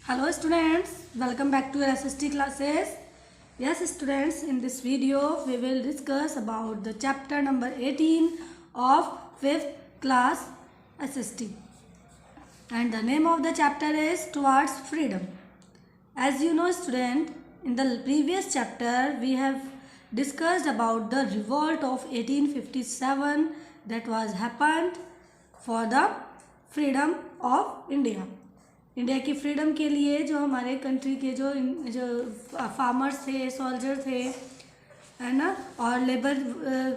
Hello students, welcome back to your SST classes. Yes students, in this video we will discuss about the chapter number 18 of 5th class SST. And the name of the chapter is Towards Freedom. As you know student, in the previous chapter we have discussed about the revolt of 1857 that was happened for the freedom of India. India की freedom के लिए जो हमारे country के जो farmers थे, soldier थे, है ना, और लेबर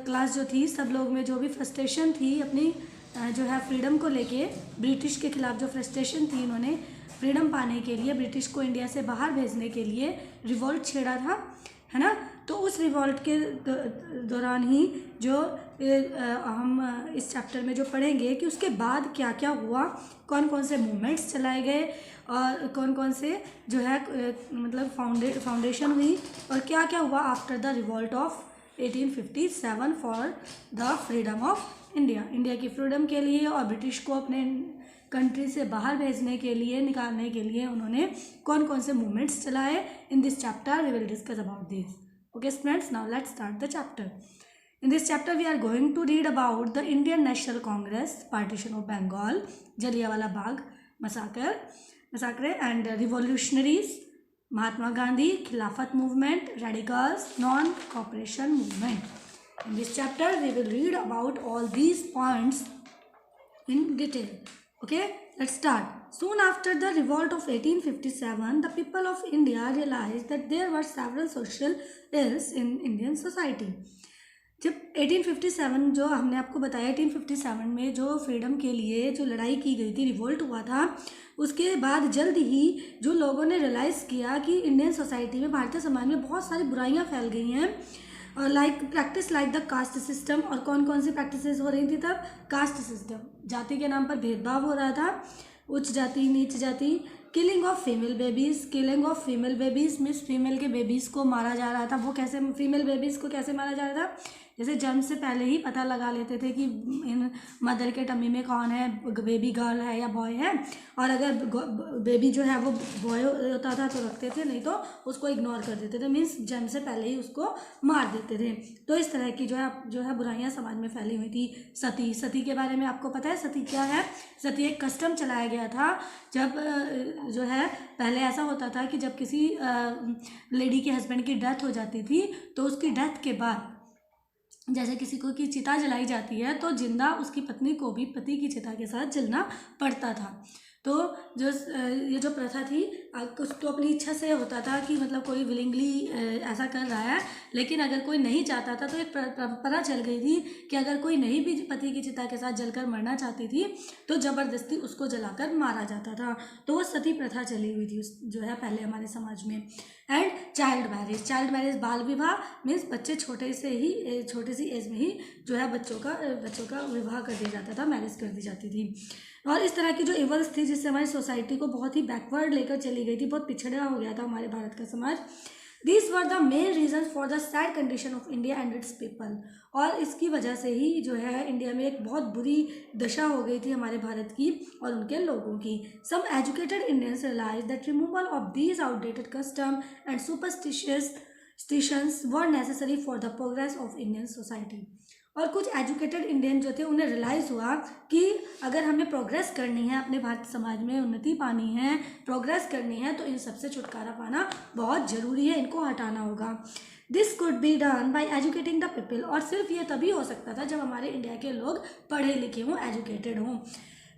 क्लास जो थी, सब लोग में जो भी फ्रस्ट्रेशन थी अपनी जो है फ्रीडम को लेके, ब्रिटिश के ख़िलाफ़ जो फ्रस्ट्रेशन थी, इन्होंने फ्रीडम पाने के लिए ब्रिटिश को इंडिया से बाहर भेजने के लिए रिवॉल्ट छेड़ा था, है ना। तो उस रिवॉल्ट के दौरान ही जो हम इस चैप्टर में जो पढ़ेंगे कि उसके बाद क्या क्या हुआ, कौन कौन से मूवमेंट्स चलाए गए और कौन कौन से जो है मतलब फाउंडेशन हुई और क्या क्या हुआ after the revolt of 1857 for the freedom of India, India की फ्रीडम के लिए और ब्रिटिश को अपने कंट्री से बाहर भेजने के लिए, निकालने के लिए उन्होंने कौन कौन से मूवमेंट्स चलाए। In this chapter we will discuss about this. Okay friends, now let's start the chapter. In this chapter we are going to read about the Indian National Congress, partition of Bengal, Jallianwala Bagh massacre and revolutionaries, Mahatma Gandhi, Khilafat movement, radicals, non-cooperation movement. In this chapter we will read about all these points in detail. Okay, let's start. Soon after the revolt of 1857, the people of India realized that there were several social ills in Indian society. जब 1857 जो हमने आपको बताया 1857 में जो freedom के लिए जो लड़ाई की गई थी, रिवोल्ट हुआ था, उसके बाद जल्द ही जो लोगों ने रियलाइज़ किया कि इंडियन सोसाइटी में, भारतीय समाज में बहुत सारी बुराइयां फैल गई हैं और practice like the caste system. और कौन कौन सी प्रैक्टिसेस हो रही थी तब? कास्ट सिस्टम, जाति के नाम पर भेदभाव हो रहा था, उच्च जाति नीच जाति, killing of female babies means female के बेबीज़ को मारा जा रहा था. वो कैसे, फीमेल बेबीज़ को कैसे मारा जा रहा था? जैसे जन्म से पहले ही पता लगा लेते थे कि इन मदर के टमी में कौन है, बेबी गर्ल है या बॉय है, और अगर बेबी जो है वो बॉय होता था तो रखते थे, नहीं तो उसको इग्नोर कर देते थे, मीन्स जन्म से पहले ही उसको मार देते थे. तो इस तरह की जो है बुराइयां समाज में फैली हुई थी. सती के बारे में आपको पता है? सती क्या है? सती एक कस्टम चलाया गया था. जब जो है पहले ऐसा होता था कि जब किसी लेडी के हस्बैंड की डेथ हो जाती थी तो उसकी डेथ के बाद जैसे किसी को की चिता जलाई जाती है तो जिंदा उसकी पत्नी को भी पति की चिता के साथ जलना पड़ता था. तो ये जो प्रथा थी, कुछ तो अपनी इच्छा से होता था कि मतलब कोई विलिंगली ऐसा कर रहा है, लेकिन अगर कोई नहीं चाहता था तो एक परंपरा चल गई थी कि अगर कोई नहीं भी पति की चिता के साथ जलकर मरना चाहती थी तो ज़बरदस्ती उसको जलाकर मारा जाता था. तो वो सती प्रथा चली हुई थी जो है पहले हमारे समाज में. एंड चाइल्ड मैरिज बाल विवाह मीन्स बच्चे छोटी सी एज में ही जो है बच्चों का विवाह कर दिया जाता था, मैरिज कर दी जाती थी. और इस तरह की जो इवल्स थी जिससे हमारी सोसाइटी को बहुत ही बैकवर्ड लेकर चली गई थी, बहुत पिछड़ा हो गया था हमारे भारत का समाज. These were the main reason for the sad condition of India and its people. और इसकी वजह से ही जो है इंडिया में एक बहुत बुरी दशा हो गई थी हमारे भारत की और उनके लोगों की. Some educated Indians realise that removal of these outdated custom and superstitions were necessary for the progress of Indian society. और कुछ एजुकेटेड इंडियन जो थे उन्हें रियलाइज़ हुआ कि अगर हमें प्रोग्रेस करनी है, अपने भारत समाज में उन्नति पानी है, प्रोग्रेस करनी है, तो इन सबसे छुटकारा पाना बहुत ज़रूरी है, इनको हटाना होगा. This could be done by educating the people. और सिर्फ ये तभी हो सकता था जब हमारे इंडिया के लोग पढ़े लिखे हों, एजुकेटेड हों.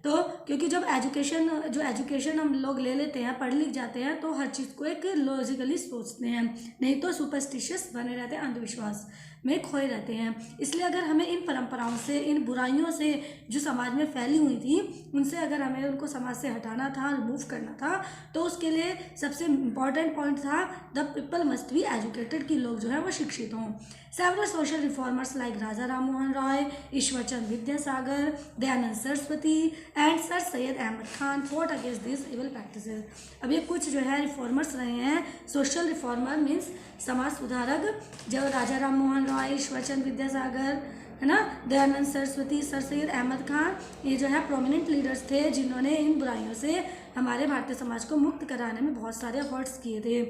तो क्योंकि जब एजुकेशन हम लोग ले लेते हैं, पढ़ लिख जाते हैं, तो हर चीज़ को एक लॉजिकली सोचते हैं, नहीं तो सुपरस्टिशियस बने रहते हैं, अंधविश्वास में खोए रहते हैं. इसलिए अगर हमें इन परंपराओं से, इन बुराइयों से जो समाज में फैली हुई थी, उनसे अगर हमें उनको समाज से हटाना था, रिमूव करना था, तो उसके लिए सबसे इम्पॉर्टेंट पॉइंट था the people must be educated, कि लोग जो है वो शिक्षित हों. Several social reformers like Raja Ram Mohan Roy, Ishwarchand Vidyasagar, Dayanand Saraswati and Sir Syed Ahmad Khan fought against this evil practices. अब ये कुछ जो है रिफॉर्मर्स रहे हैं. सोशल रिफॉर्मर मीन्स समाज सुधारक, जो राजा राम मोहन रॉय, ईश्वरचंद विद्यासागर, है ना, दयानंद सरस्वती, सर सैयद अहमद खान, ये जो है प्रोमिनेंट लीडर्स थे जिन्होंने इन बुराइयों से हमारे भारतीय समाज को मुक्त कराने में बहुत सारे एफर्ट्स किए थे।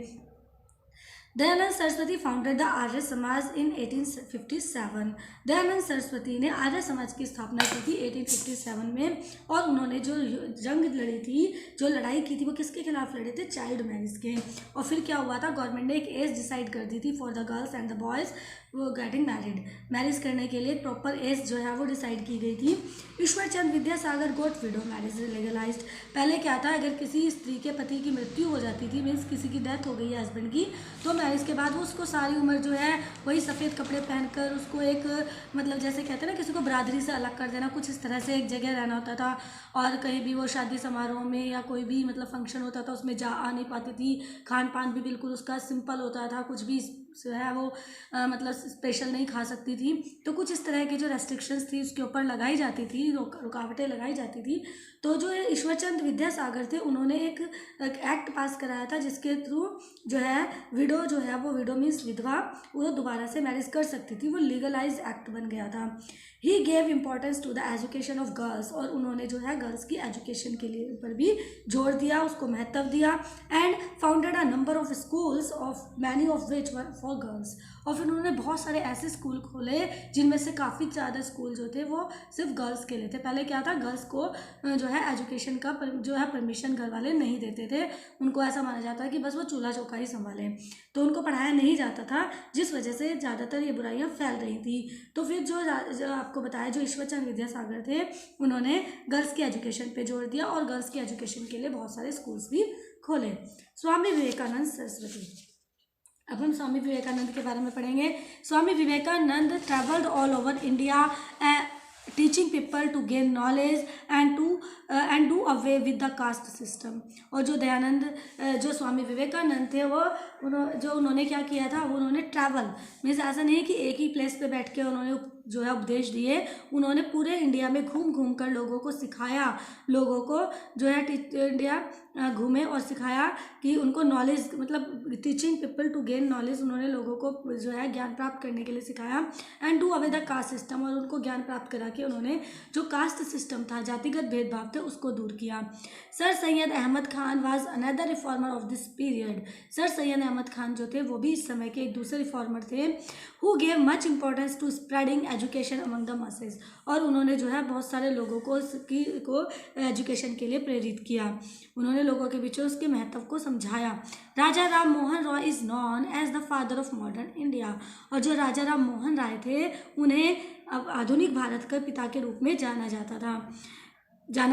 दयानंद सरस्वती फाउंडेड द आर्य समाज इन 1857। दयानंद सरस्वती ने आर्य समाज की स्थापना की थी 1857 में, और उन्होंने जो जंग लड़ी थी, जो लड़ाई की थी, वो किसके खिलाफ लड़े थे? चाइल्ड मैरिज के। और फिर क्या हुआ था, गवर्नमेंट ने एक एज डिसाइड कर दी थी for the girls and the boys वो गेटिंग मैरिड। मैरिज करने के लिए प्रॉपर एज जो है वो डिसाइड की गई थी। ईश्वरचंद विद्यासागर गोट विडो, मैरिज लीगलाइज्ड। पहले क्या था, अगर किसी स्त्री के पति की मृत्यु हो जाती थी, मीन्स किसी की डेथ हो गई है हस्बैंड की, तो मैरिज के बाद वो उसको सारी उम्र जो है वही सफ़ेद कपड़े पहनकर उसको एक मतलब जैसे कहते हैं ना, किसी को बरादरी से अलग कर देना, कुछ इस तरह से एक जगह रहना होता था। और कहीं भी वो शादी समारोह में या कोई भी मतलब फंक्शन होता था उसमें जा आ नहीं पाती थी। खान पान भी बिल्कुल उसका सिंपल होता था, कुछ भी जो है वो मतलब स्पेशल नहीं खा सकती थी। तो कुछ इस तरह की जो रेस्ट्रिक्शंस थी उसके ऊपर लगाई जाती थी, रुकावटें लगाई जाती थी। तो जो ईश्वरचंद विद्यासागर थे, उन्होंने एक एक्ट पास कराया था जिसके थ्रू जो है विडो जो है वो, विडो मीन्स विधवा, वो दोबारा से मैरिज कर सकती थी। वो लीगलाइज एक्ट बन गया था। He gave importance to the education of girls, और उन्होंने जो है गर्ल्स की एजुकेशन के लिए ऊपर भी जोर दिया, उसको महत्व दिया। And founded a number of schools of many of which were for girls, और फिर उन्होंने बहुत सारे ऐसे स्कूल खोले जिनमें से काफ़ी ज़्यादा स्कूल जो थे वो सिर्फ गर्ल्स के लिए थे। पहले क्या था, गर्ल्स को जो है एजुकेशन का जो है परमिशन घर वाले नहीं देते थे। उनको ऐसा माना जाता है कि बस वो चूल्हा चौका ही संभालें, तो उनको पढ़ाया नहीं जाता था, जिस वजह से ज़्यादातर ये बुराइयाँ फैल रही थी। तो फिर जो आपको बताया, जो ईश्वरचंद विद्यासागर थे, उन्होंने गर्ल्स की एजुकेशन पे जोर दिया और गर्ल्स की एजुकेशन के लिए बहुत सारे स्कूल्स भी खोले। स्वामी विवेकानंद सरस्वती, अब हम स्वामी विवेकानंद के बारे में पढ़ेंगे। Swami Vivekananda travelled all over India teaching people to gain knowledge and do away with the caste system. और जो दयानंद जो स्वामी विवेकानंद थे, वो उन्होंने क्या किया था, वो उन्होंने ट्रैवल मीन्स ऐसा नहीं कि एक ही प्लेस पे बैठ के उन्होंने जो है उपदेश दिए, उन्होंने पूरे इंडिया में घूम घूम कर लोगों को सिखाया, लोगों को जो है इंडिया घूमे और सिखाया कि उनको नॉलेज मतलब teaching people to gain knowledge, उन्होंने लोगों को जो है ज्ञान प्राप्त करने के लिए सिखाया। And do away the caste system, और उनको ज्ञान प्राप्त करा के उन्होंने जो कास्ट सिस्टम था, जातिगत भेदभाव थे, उसको दूर किया। Sir Syed Ahmad Khan was another reformer of this period. Sir Syed Ahmad Khan जो थे वो भी इस समय के एक दूसरे रिफॉर्मर थे। Who gave much importance to spreading education among the masses, और उन्होंने जो है बहुत सारे लोगों को एजुकेशन के लिए प्रेरित किया, उन्होंने लोगों के बीच उसके महत्व को समझाया। Raja Ram Mohan Roy is known as the father of modern India, और जो राजा राम मोहन राय थे, उन्हें अब आधुनिक भारत के पिता के रूप में जाना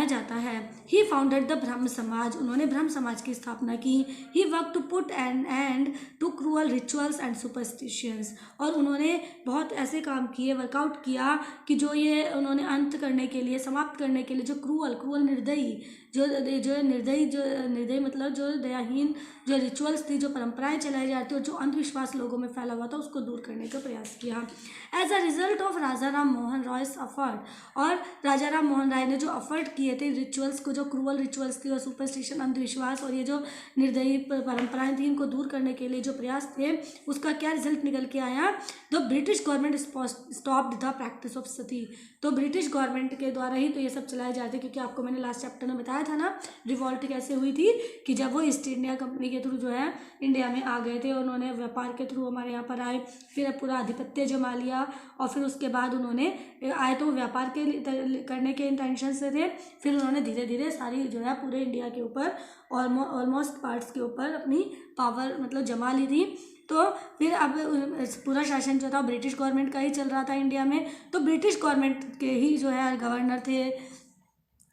जाता है। ही फाउंडेड द ब्रह्म समाज, उन्होंने ब्रह्म समाज की स्थापना की। He work to put an end to cruel rituals and superstitions, और उन्होंने बहुत ऐसे काम किए, वर्कआउट किया कि जो ये उन्होंने अंत करने के लिए, समाप्त करने के लिए जो क्रूअल निर्दयी निर्दयी मतलब जो दयाहीन जो रिचुअल्स थी, जो परंपराएं चलाई जाती और जो अंधविश्वास लोगों में फैला हुआ था, उसको दूर करने का प्रयास किया। As a result of Raja Ram Mohan Roy's effort, और राजा राम मोहन राय ने जो एफर्ट किए थे रिचुअल्स को, जो क्रूअल रिचुअल्स थी और सुपरस्टिशन अंधविश्वास और ये जो निर्दयी परंपराएं थी, इनको दूर करने के लिए जो प्रयास थे, उसका क्या रिजल्ट निकल के आया? The British government stopped the practice of sati. तो ब्रिटिश गवर्नमेंट के द्वारा ही तो ये सब चलाए जाते, क्योंकि आपको मैंने लास्ट चैप्टर में बताया था ना रिवॉल्ट कैसे हुई थी, कि जब वो ईस्ट इंडिया कंपनी के थ्रू जो है इंडिया में आ गए थे, उन्होंने व्यापार के थ्रू हमारे यहाँ पर आए, फिर पूरा आधिपत्य जमा लिया, और फिर उसके बाद उन्होंने आए तो व्यापार करने के इंटेंशन से थे, फिर उन्होंने धीरे धीरे सारी जो है पूरे इंडिया के ऊपर ऑलमोस्ट पार्ट्स के ऊपर अपनी पावर मतलब जमा ली थी। तो फिर अब पूरा शासन जो था ब्रिटिश गवर्नमेंट का ही चल रहा था इंडिया में, तो ब्रिटिश गवर्नमेंट के ही जो है गवर्नर थे,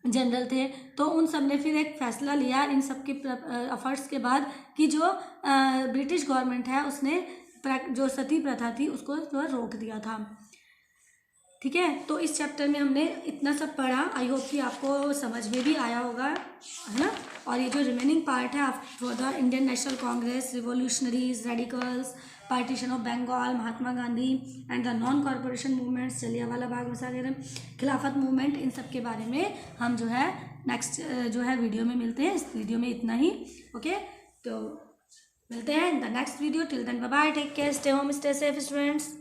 जनरल थे, तो उन सब ने फिर एक फैसला लिया इन सब के एफर्ट्स के बाद कि जो ब्रिटिश गवर्नमेंट है उसने जो सती प्रथा थी उसको जो रोक दिया था। ठीक है, तो इस चैप्टर में हमने इतना सब पढ़ा। आई होप कि आपको समझ में भी आया होगा, है ना। और ये जो रिमेनिंग पार्ट है for the Indian National Congress, revolutionaries, radicals, partition of Bengal, Mahatma Gandhi and the non corporation movements, Jallianwala Bagh वगैरह, खिलाफत मूवमेंट, इन सब के बारे में हम जो है नेक्स्ट जो है वीडियो में मिलते हैं। इस वीडियो में इतना ही। ओके, तो मिलते हैं in the next video. Till then bye bye, take care, stay home, stay safe students.